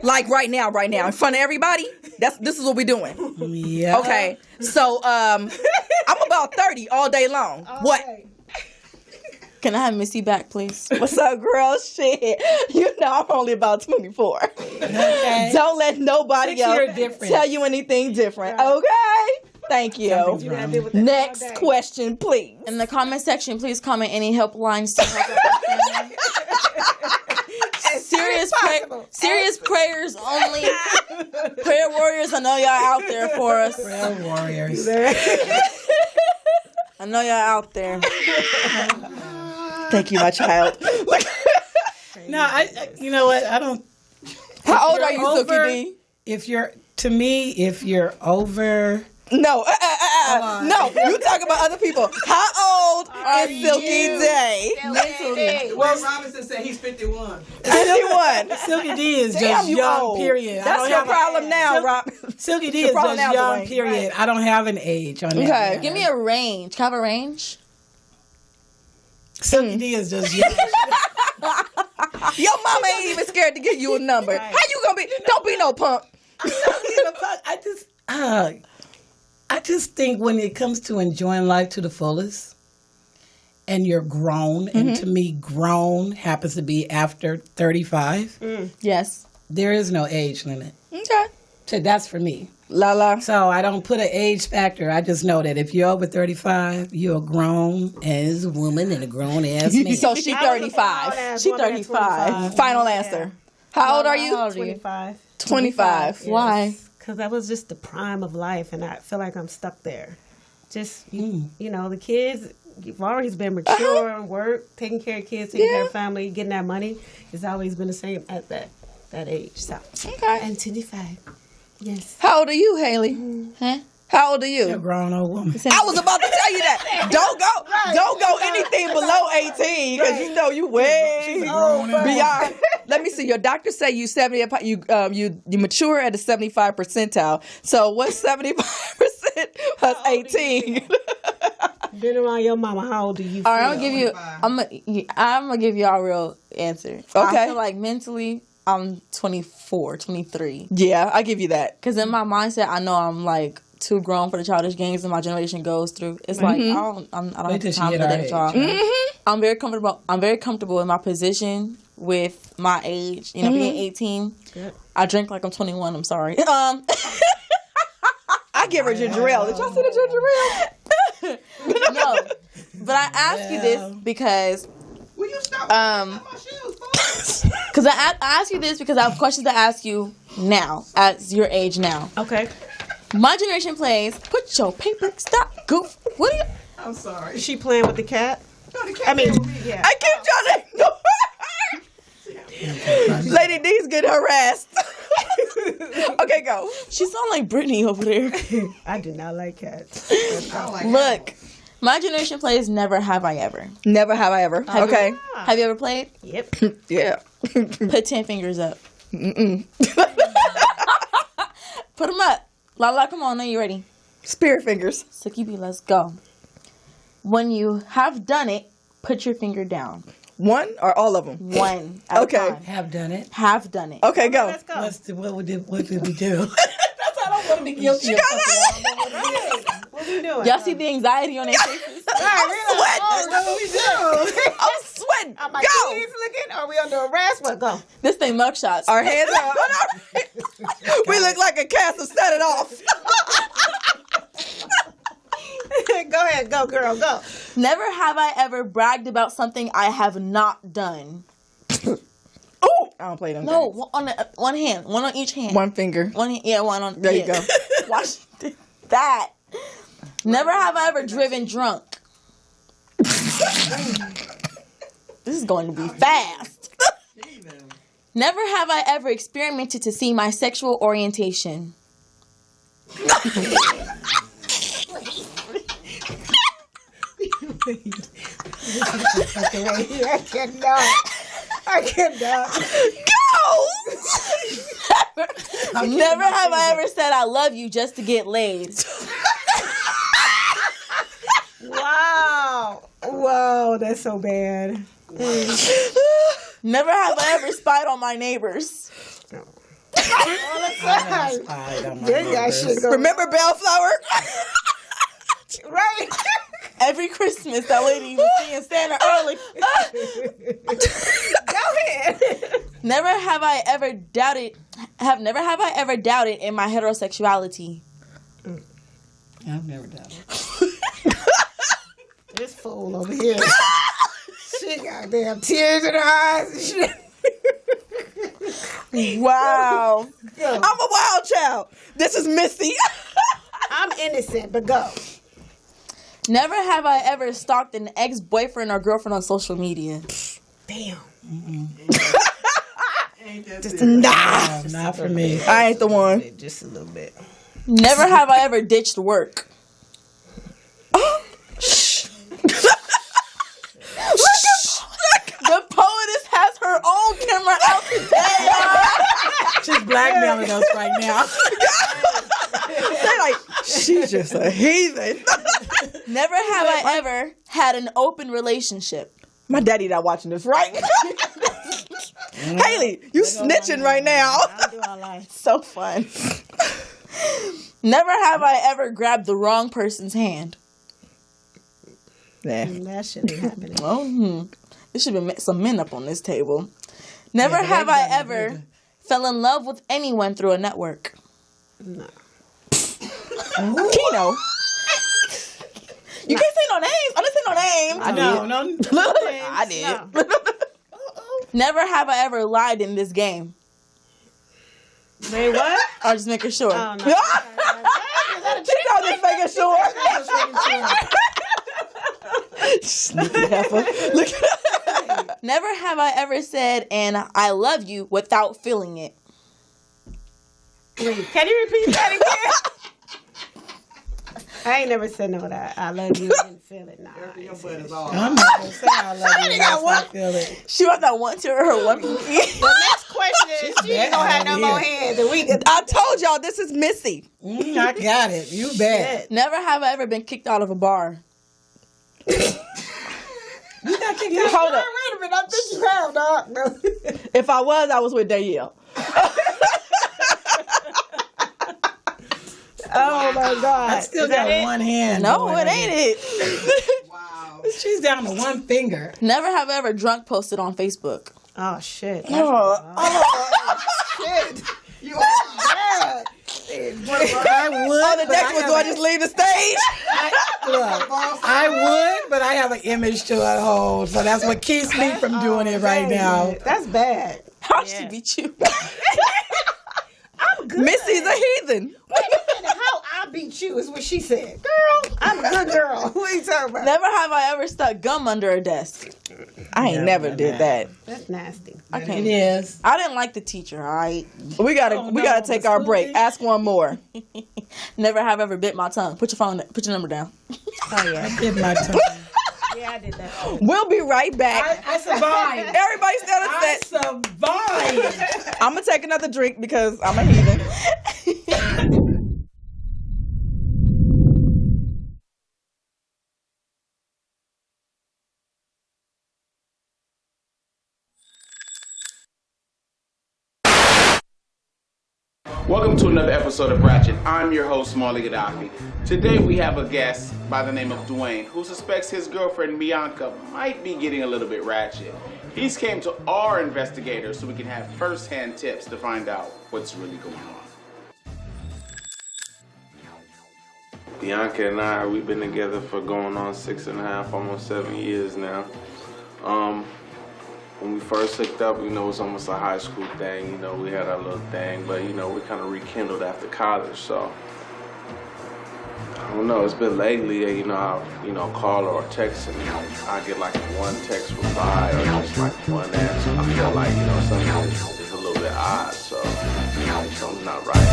Like right now, in front of everybody? This is what we're doing. Yeah. Okay. So I'm gonna about 30 all day long. What? Can I have Missy back, please? What's up, girl? Shit. You know I'm only about 24. Okay. Don't let nobody 6 year else difference. tell you anything different. Okay? Thank you. Next question, please. In the comment section, please comment any helplines to help out the family. Serious prayers only. Prayer warriors, I know y'all out there for us. Prayer warriors. I know y'all out there. Thank you, my child. No, I you know what? I don't. How old are you, Silky D? If you're over. No, no. You talk about other people. How old is Silky Day? Well, Robinson said he's 51. 51. Silky D is Damn, just you young, old. period. That's your problem now, Rob. Silky D Your is problem just now, young, Dwayne. period. I don't have an age on that. Okay. Give me a range. Can I have a range? Silky D is just young. Your mama ain't even scared to give you a number. How you gonna be? Don't be no punk. I just think when it comes to enjoying life to the fullest, and you're grown, and to me, grown happens to be after 35. Yes. There is no age limit. Okay. So that's for me. LaLa. So I don't put an age factor. I just know that if you're over 35, you're a grown as a woman and a grown ass man. So she 35. She 35. Final answer. How old are you? 25. 25. Why? Because that was just the prime of life, and I feel like I'm stuck there. Just, you know, the kids, you've always been mature, work, taking care of kids, taking care of family, getting that money. It's always been the same at that age. So. Okay. And 25. Yes. How old are you, Hailey? Huh? How old are you? You're a grown old woman. I was about to tell you that. Don't go anything below 18 because you know you way beyond. Let me see. Your doctor say you 70. You mature at a 75 percentile. So what's 75% plus 18? Been around your mama. How old do you feel? All right, I'm gonna give y'all a real answer. Okay. I feel like mentally, I'm 24, 23. Yeah, I give you that. Because in my mindset, I know I'm like too grown for the childish games that my generation goes through. It's like I don't have the time for that, y'all. I'm very comfortable. I'm very comfortable in my position with my age. You know, being 18. Good. I drink like I'm 21. I'm sorry. I give her ginger ale. Did y'all see the ginger ale? No, but I ask you this because. Will you stop? My shoes, because I ask you this because I have questions to ask you now at your age now. Okay. My generation plays. Put your paper. Stop. Goof. What are you? I'm sorry. Is she playing with the cat? No, the cat. Yeah. I keep trying to ignore her. Lady D's getting harassed. Okay, go. She sound like Brittany over there. I do not like cats. Look. My generation plays Never Have I Ever. Never Have I Ever. Okay. Have you ever played? Yep. Yeah. Put 10 fingers up. Put them up. LaLa, come on. Are you ready? Spirit fingers. Silky B, let's go. When you have done it, put your finger down. One or all of them? One. At a time. Have done it. Have done it. Okay, go. Let's go. What did we do? That's why I don't want to be guilty of What we doing? Y'all see the anxiety on their faces? I'm sweating. What we do? I'm sweating. Are my Go. kids looking? Are we under arrest? What? Go. This thing mug shots. Our hands are on our We look like a cast of Set It Off. Go ahead. Go, girl. Go. Never have I ever bragged about something I have not done. Ooh. I don't play them No, games. on one hand. One on each hand. One finger. One on. There you go. Watch that. Never have I ever driven drunk. This is going to be fast. Never have I ever experimented to see my sexual orientation. I cannot. Go! Never have I ever said I love you just to get laid. Wow, that's so bad. Never have I ever spied on my neighbors. Remember Bellflower? Right. Every Christmas, that lady was seeing Santa early. Go ahead. Never have I ever doubted in my heterosexuality. I've never done it. This fool over here. She got damn tears in her eyes and shit. Wow. I'm a wild child. This is Missy. I'm innocent, but go. Never have I ever stalked an ex-boyfriend or girlfriend on social media. Damn. Not for me. I ain't the one. Just a little bit. Never have I ever ditched work. The poetess has her own camera out today. She's blackmailing us right now. They're like, she's just a heathen. Never have I ever had an open relationship. My daddy not watching this, right? Hailey, you snitching right now. So fun. Never have I ever grabbed the wrong person's hand. Nah. That shit ain't happening. Oh, there should be some men up on this table. Never have I ever fell in love with anyone through a network. No. Kino. You can't say no names. I didn't say no names. I did. No. Never have I ever lied in this game. Wait, what? I was just making sure. Oh, no. She know just making sure. Sneaky heifer. Look. Never have I ever said "and I love you" without feeling it. Wait, can you repeat that again? I ain't never said no that I love you and feel it. Nah, I'm not going to say I love you unless I feel it. She wants that one tear or her one. The next question is she ain't gonna have no more hands. And I told y'all this is Missy. I got it. You bet. Never have I ever been kicked out of a bar. You got kicked out. Hold up. Wait a minute, I think you have, dog. No. If I was with Danielle. Oh my God. I still got one hand. No, it ain't it. Wow. She's down to one finger. Never have I ever drunk posted on Facebook. Oh shit. Shit. You are bad. I would. Oh, the next one, do I just leave the stage? I would, but I have an image to uphold, so that's what keeps me from doing it right now. That's bad. How she beat you? I'm good. Missy's a heathen. Wait a minute, how I beat you is what she said. Girl, I'm a good girl. What are you talking about? Never have I ever stuck gum under a desk. I ain't never did that. That's nasty. I can't. It is. I didn't like the teacher. All right. We gotta take our break. Ask one more. Never have ever bit my tongue. Put your number down. Oh yeah. I did my tongue. Yeah, I did that. We'll be right back. I survived. Everybody stand on I set. survived. I'm gonna take another drink because I'm a heathen. Welcome to another episode of Ratchet. I'm your host, Smalley Gaddafi. Today we have a guest by the name of Dwayne who suspects his girlfriend Bianca might be getting a little bit ratchet. He's came to our investigators so we can have first-hand tips to find out what's really going on. Bianca and I, we've been together for going on 6.5, almost 7 years now. When we first hooked up, you know, it was almost a high school thing. You know, we had our little thing, but, you know, we kind of rekindled after college, so. I don't know, it's been lately, you know, I'll, call her or text and, I get like one text reply or just like one answer. I feel like, something is a little bit odd, so, something's not right.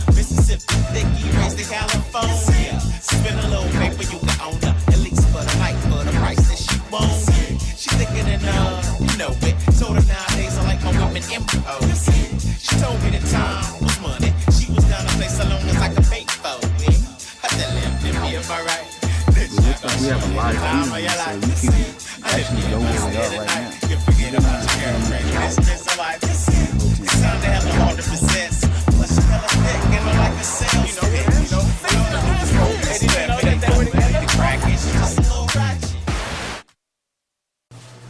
Mississippi, Thicky, raised in California. Spin a little paper, you can own her. At least for the fight, for the price that she won't. She thicker than you know it. Told her nowadays I like my women impos. we have a lot of freedom, so you can actually go where we are right now.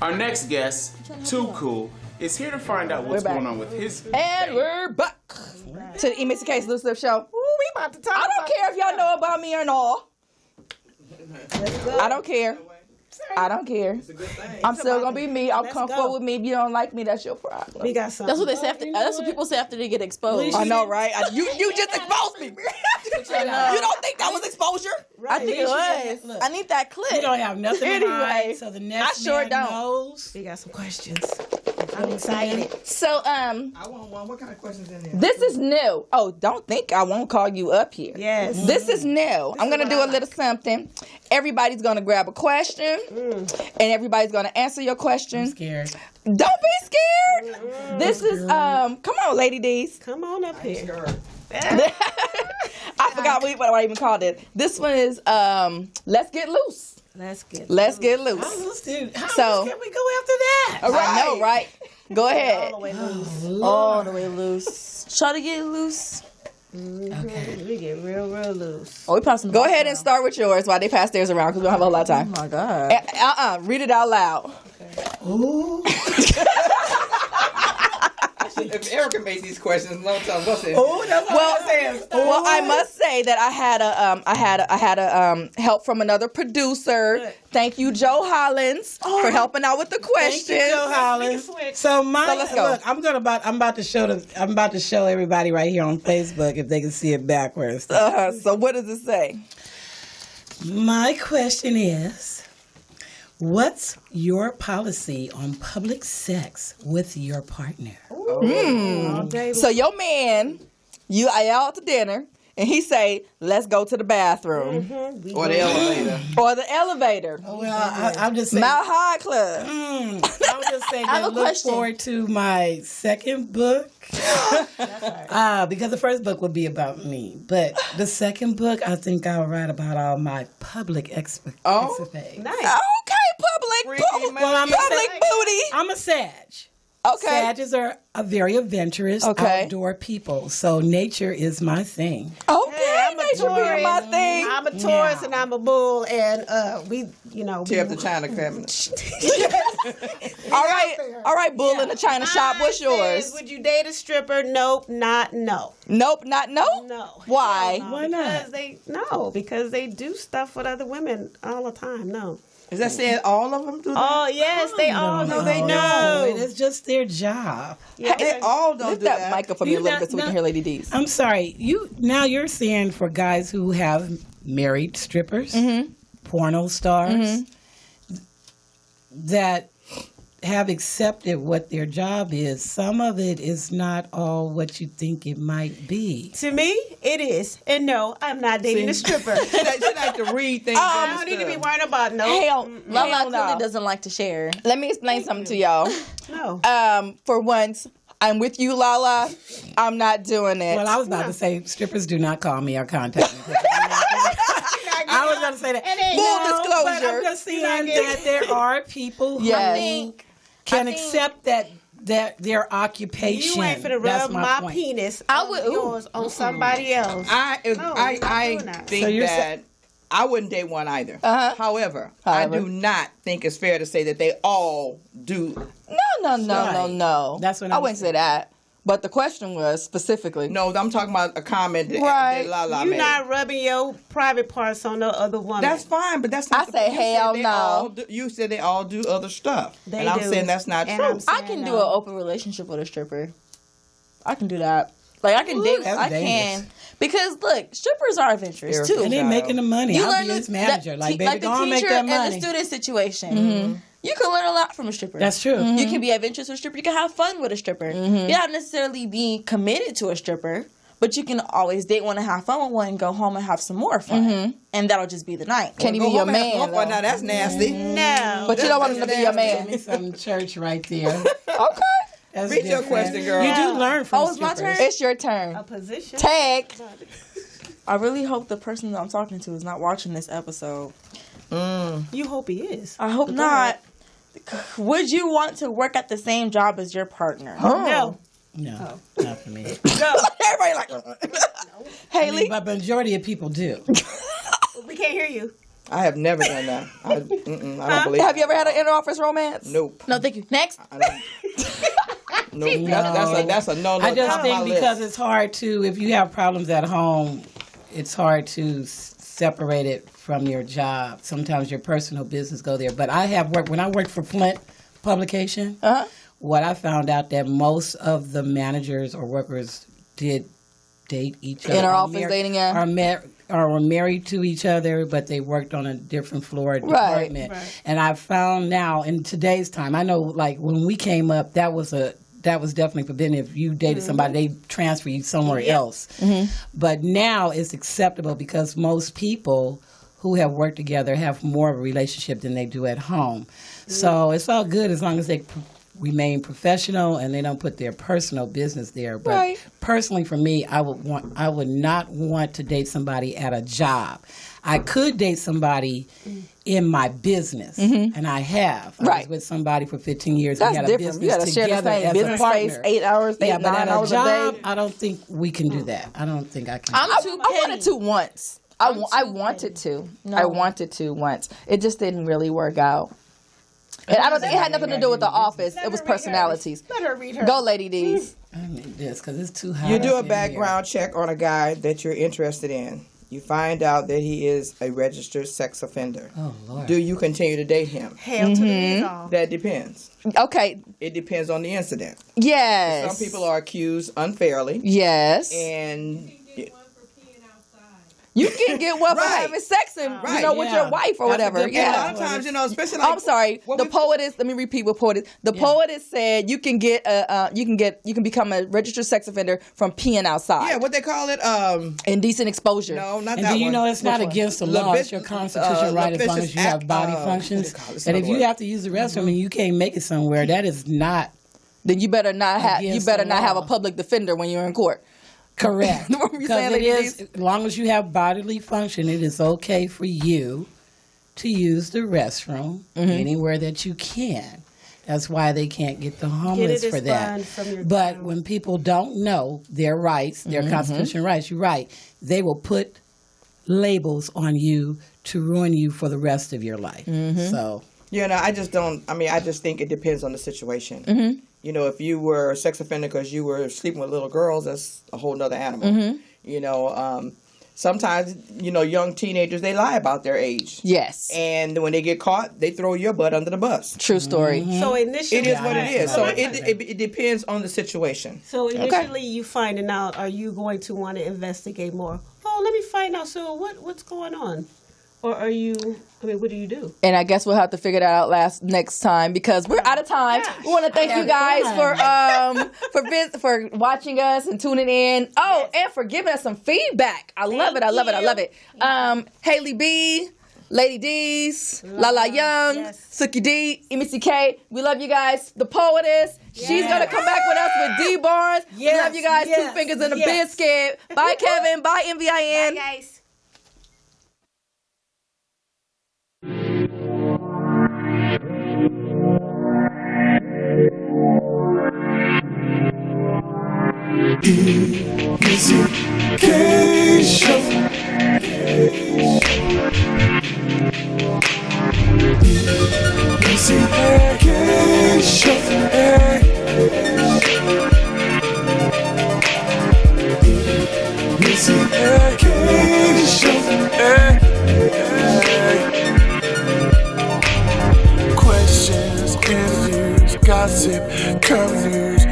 Our next guest, Too Cool, is here to find out what's going on with his. And we're back to the EMissyK Exclusive Show. Ooh, we about to talk. I don't care if y'all know about me or not. I don't care. I don't care. I'm still gonna be me. I'm comfortable with me. If you don't like me, that's your problem. We got something. That's what they say. That's what people say after they get exposed. I know, right? You just exposed me. You don't think that was exposure? I think it was. I need that clip. You don't have nothing to hide, so the next I sure man don't. knows. We got some questions. I'm excited. So, I want one. What kind of questions in there? this is new. Oh, don't think I won't call you up here. Yes. This is new. I'm going to do a little something. Everybody's going to grab a question, and everybody's going to answer your question. I'm scared. Don't be scared. This is, come on, Lady D's. Come on up here. I forgot what I even called it. This one is, Let's Get Loose. Let's get loose. How can we go after that? I know, right? Go ahead. all the way loose. All the way loose. Try to get loose. Okay. We get real loose. Oh, we passing the Go ball ahead now. and start with yours while they pass theirs around because we don't have a whole lot of time. Oh my God. Read it out loud. Ooh. If Erica made these questions, no time. What's it? Oh, that's what I'm saying. Well, I must say that I had a help from another producer. Thank you, Joe Hollins, for helping out with the questions. Thank you, Joe Hollins. So let's go. Look, I'm about to show everybody right here on Facebook if they can see it backwards. So what does it say? My question is, what's your policy on public sex with your partner? So your man, you are out to dinner, and he say, "Let's go to the bathroom Or the elevator. or the elevator." Oh, well, I'm just saying. Mount High Club. I'm just saying I have that a look question. forward to my second book. Because the first book would be about me. But the second book, I think I'll write about all my public escapades. Nice. Okay, public booty. I'm a Sag. Okay. Sages are a very adventurous, outdoor people. So nature is my thing. Okay, I'm a nature being my thing. I'm a Taurus and I'm a bull, and we. Tear up the China cabinet. All right, bull in the China shop. What's yours? Would you date a stripper? Nope, not no. Nope, not no. No. Why? No, Why not? Because they do stuff with other women all the time. No. Is that saying all of them do that? Oh yes, they all know. They No, know. it's just their job. Yeah, They all don't Lift do that that. mic up for me a little bit so we can hear Lady D's. I'm sorry. You're saying for guys who have married strippers, porno stars, that have accepted what their job is. Some of it is not all what you think it might be. To me, it is. And no, I'm not dating a stripper. She like to read things. I don't need to be worried about no. LaLa clearly doesn't like to share. Let me explain something to y'all. No. For once, I'm with you, LaLa. I'm not doing it. Well, I was about to say strippers do not call me or contact me. I was going to say that. Full disclosure. But I'm just saying that there are people who can accept that their occupation. You ain't finna That's rub my my penis on yours on somebody else. I think that I wouldn't date one either. However, I do not think it's fair to say that they all do. No. That's what I wouldn't say that. But the question was specifically. No, I'm talking about a comment that LaLa made. You're not rubbing your private parts on no other woman. That's fine, but that's not. I say hell no. You said they all do other stuff, They I'm do. saying that's not And true. I'm saying I can do an open relationship with a stripper. I can do that. Like I can date. that's I dangerous. can because look, strippers are adventurous too. And they're making the money. You I'll learn be his the- manager. Like, baby, like go the on, make teacher that and money. the student situation. You can learn a lot from a stripper. That's true. You can be adventurous with a stripper. You can have fun with a stripper. You don't necessarily be committed to a stripper, but you can always date one and have fun with one and go home and have some more fun. And that'll just be the night. Can he be your man? Now that's nasty. No. But you don't want him to be your Give man. me some church right there. Okay. That's Read your different. question, girl. You do learn from it's my strippers. turn? It's your turn. A position. Tag. I really hope the person that I'm talking to is not watching this episode. You hope he is. I hope not. Would you want to work at the same job as your partner? No. No, not for me. No. Everybody like, Haley? But the majority of people do. We can't hear you. I have never done that. I don't believe. Have you ever had an in-office romance? Nope. No, thank you. Next. Nope. That's a no. I just think because it's hard to, if you have problems at home, it's hard to separate it from your job. Sometimes your personal business go there. But I have worked, when I worked for Flint Publication, what I found out that most of the managers or workers did date each other. In our office dating, or were married to each other, but they worked on a different floor department. Right. And I found now in today's time, I know like when we came up, that was definitely forbidden. If you dated somebody, they transfer you somewhere else. But now it's acceptable because most people who have worked together have more of a relationship than they do at home. So it's all good as long as they remain professional and they don't put their personal business there. But personally for me, I would not want to date somebody at a job. I could date somebody in my business, and I have. I was with somebody for 15 years. That's we had different. A You business got to share the same business space, 8 hours, 8, 9 hours a day. I don't think we can do that. I don't think I can. I wanted to once. I wanted to. No. I wanted to once. It just didn't really work out. And I don't think it had nothing to do with the office. It was personalities. Let her read her. Go, Lady D's. I need this because it's too hot. You do a background check on a guy that you're interested in. You find out that he is a registered sex offender. Oh, Lord. Do you continue to date him? Hell to the resolve. That depends. Okay. It depends on the incident. Yes. Some people are accused unfairly. Yes. And you can get one for having sex and with your wife or whatever. A lot of times, especially like I'm sorry. The poetess. Let me repeat what poetess. The poetess said you can get you can become a registered sex offender from peeing outside. Yeah, what they call it? Indecent exposure. No, not and that one. And do you know it's not against the law? It's your constitutional right as long as you have body functions. And if you have to use the restroom and you can't make it somewhere, that is not. Then you better not have. You better not have a public defender when you're in court. Correct. Because it is, as long as you have bodily function, it is okay for you to use the restroom anywhere that you can. That's why they can't get the homeless for that. But when people don't know their rights, their constitutional rights, you're right, they will put labels on you to ruin you for the rest of your life. So. I just don't. I mean, I just think it depends on the situation. If you were a sex offender because you were sleeping with little girls, that's a whole nother animal. Sometimes, young teenagers, they lie about their age. Yes. And when they get caught, they throw your butt under the bus. True story. So initially... It is what it is. So it depends on the situation. So initially you finding out, are you going to want to investigate more? Oh, let me find out. So what's going on? Or are you... what do you do? And I guess we'll have to figure that out next time because we're out of time. We want to thank you guys for watching us and tuning in. Oh, and for giving us some feedback. I love it. I love it. Hailey B, Lady D's, LaLa Young, Silky D, EMissyK. We love you guys. The poetess. She's going to come back with us with D Barnes. We love you guys. 2 fingers in a biscuit. Bye, Kevin. Bye, MVIN. Bye, guys. EMissyK show. EMissyK show. EMissyK show. Questions, interviews, gossip, current news,